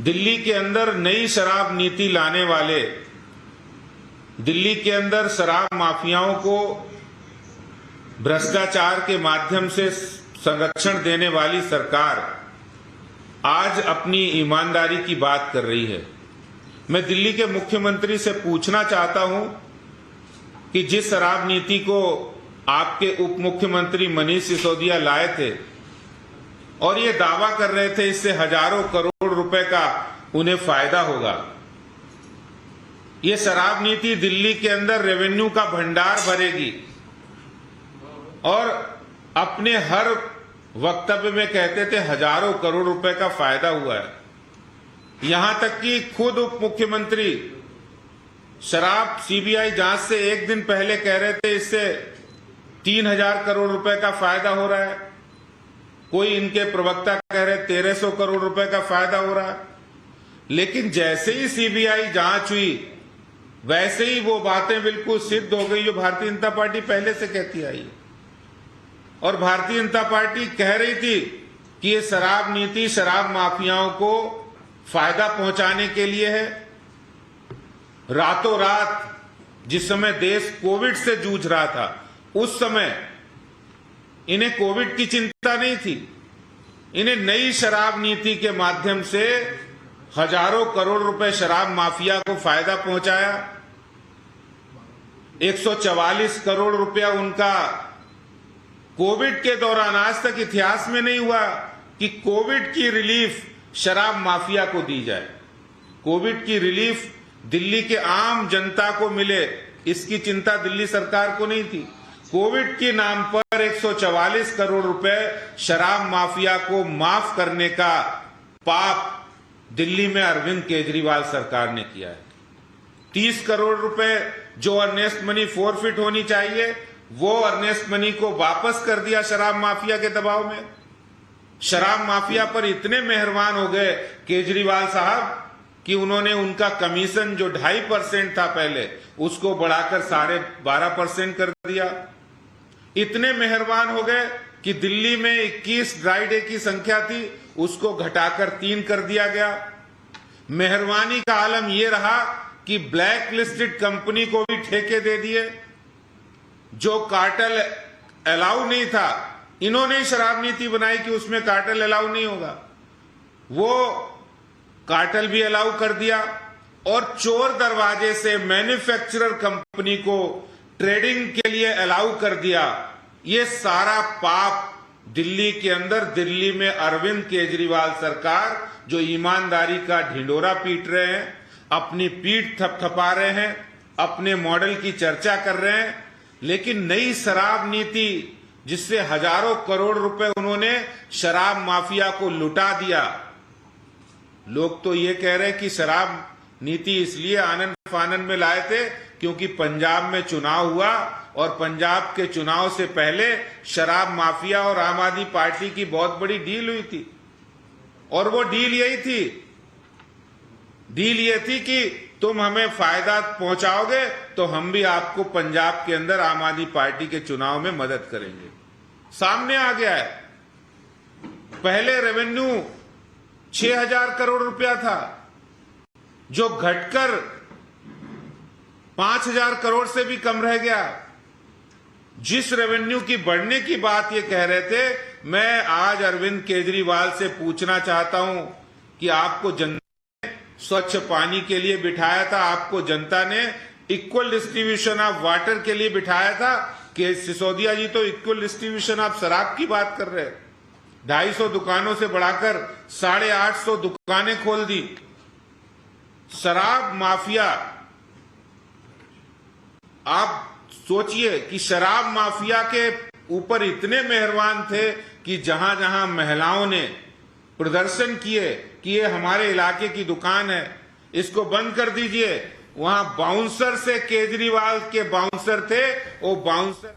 दिल्ली के अंदर नई शराब नीति लाने वाले, दिल्ली के अंदर शराब माफियाओं को भ्रष्टाचार के माध्यम से संरक्षण देने वाली सरकार आज अपनी ईमानदारी की बात कर रही है। मैं दिल्ली के मुख्यमंत्री से पूछना चाहता हूं कि जिस शराब नीति को आपके उप मुख्यमंत्री मनीष सिसोदिया लाए थे और ये दावा कर रहे थे इससे हजारों करोड़ रुपए का उन्हें फायदा होगा, ये शराब नीति दिल्ली के अंदर रेवेन्यू का भंडार भरेगी और अपने हर वक्तव्य में कहते थे हजारों करोड़ रुपए का फायदा हुआ है। यहां तक कि खुद उप मुख्यमंत्री शराब सीबीआई जांच से एक दिन पहले कह रहे थे इससे 3000 करोड़ रुपए का फायदा हो रहा है, कोई इनके प्रवक्ता कह रहे 1300 करोड़ रुपए का फायदा हो रहा है। लेकिन जैसे ही सीबीआई जांच हुई वैसे ही वो बातें बिल्कुल सिद्ध हो गई जो भारतीय जनता पार्टी पहले से कहती आई। और भारतीय जनता पार्टी कह रही थी कि ये शराब नीति शराब माफियाओं को फायदा पहुंचाने के लिए है। रातों रात जिस समय देश कोविड से जूझ रहा था उस समय इन्हें कोविड की चिंता नहीं थी, इन्हें नई शराब नीति के माध्यम से हजारों करोड़ रुपए शराब माफिया को फायदा पहुंचाया। 144 करोड़ रुपया उनका कोविड के दौरान, आज तक इतिहास में नहीं हुआ कि कोविड की रिलीफ शराब माफिया को दी जाए। कोविड की रिलीफ दिल्ली के आम जनता को मिले इसकी चिंता दिल्ली सरकार को नहीं थी। कोविड के नाम पर 144 करोड़ रुपए शराब माफिया को माफ करने का पाप दिल्ली में अरविंद केजरीवाल सरकार ने किया है। 30 करोड़ रुपए जो अर्नेस्ट मनी फोरफिट होनी चाहिए वो अर्नेस्ट मनी को वापस कर दिया शराब माफिया के दबाव में। शराब माफिया पर इतने मेहरबान हो गए केजरीवाल साहब कि उन्होंने उनका कमीशन जो 2.5% था पहले उसको बढ़ाकर 12.5% कर दिया। इतने मेहरबान हो गए कि दिल्ली में 21 ड्राई डे की संख्या थी उसको घटाकर 3 कर दिया गया। मेहरबानी का आलम यह रहा कि ब्लैक लिस्टेड कंपनी को भी ठेके दे दिए। जो कार्टेल अलाउ नहीं था, इन्होंने ही शराब नीति बनाई कि उसमें कार्टेल अलाउ नहीं होगा, वो कार्टेल भी अलाउ कर दिया। और चोर दरवाजे से मैन्युफैक्चरर कंपनी को ट्रेडिंग के लिए अलाउ कर दिया। ये सारा पाप दिल्ली के अंदर, दिल्ली में अरविंद केजरीवाल सरकार जो ईमानदारी का ढिंडोरा पीट रहे हैं, अपनी पीठ थपथपा रहे हैं, अपने मॉडल की चर्चा कर रहे हैं, लेकिन नई शराब नीति जिससे हजारों करोड़ रुपए उन्होंने शराब माफिया को लुटा दिया। लोग तो ये कह रहे हैं कि शराब नीति इसलिए आनंद फानन में लाए थे क्योंकि पंजाब में चुनाव हुआ और पंजाब के चुनाव से पहले शराब माफिया और आम आदमी पार्टी की बहुत बड़ी डील हुई थी। और वो डील ये थी कि तुम हमें फायदा पहुंचाओगे तो हम भी आपको पंजाब के अंदर आम आदमी पार्टी के चुनाव में मदद करेंगे। सामने आ गया है, पहले रेवेन्यू 6000 करोड़ रुपया था जो घटकर 5000 करोड़ से भी कम रह गया। जिस रेवेन्यू की बढ़ने की बात ये कह रहे थे, मैं आज अरविंद केजरीवाल से पूछना चाहता हूं कि आपको जनता ने स्वच्छ पानी के लिए बिठाया था, आपको जनता ने इक्वल डिस्ट्रीब्यूशन ऑफ वाटर के लिए बिठाया था कि सिसोदिया जी तो इक्वल डिस्ट्रीब्यूशन ऑफ शराब की बात कर रहे हैं। 250 दुकानों से बढ़ाकर 850 दुकानें खोल दी। शराब माफिया, आप सोचिए कि शराब माफिया के ऊपर इतने मेहरबान थे कि जहां जहां महिलाओं ने प्रदर्शन किए कि ये हमारे इलाके की दुकान है, इसको बंद कर दीजिए, वहां बाउंसर से केजरीवाल के बाउंसर थे, वो बाउंसर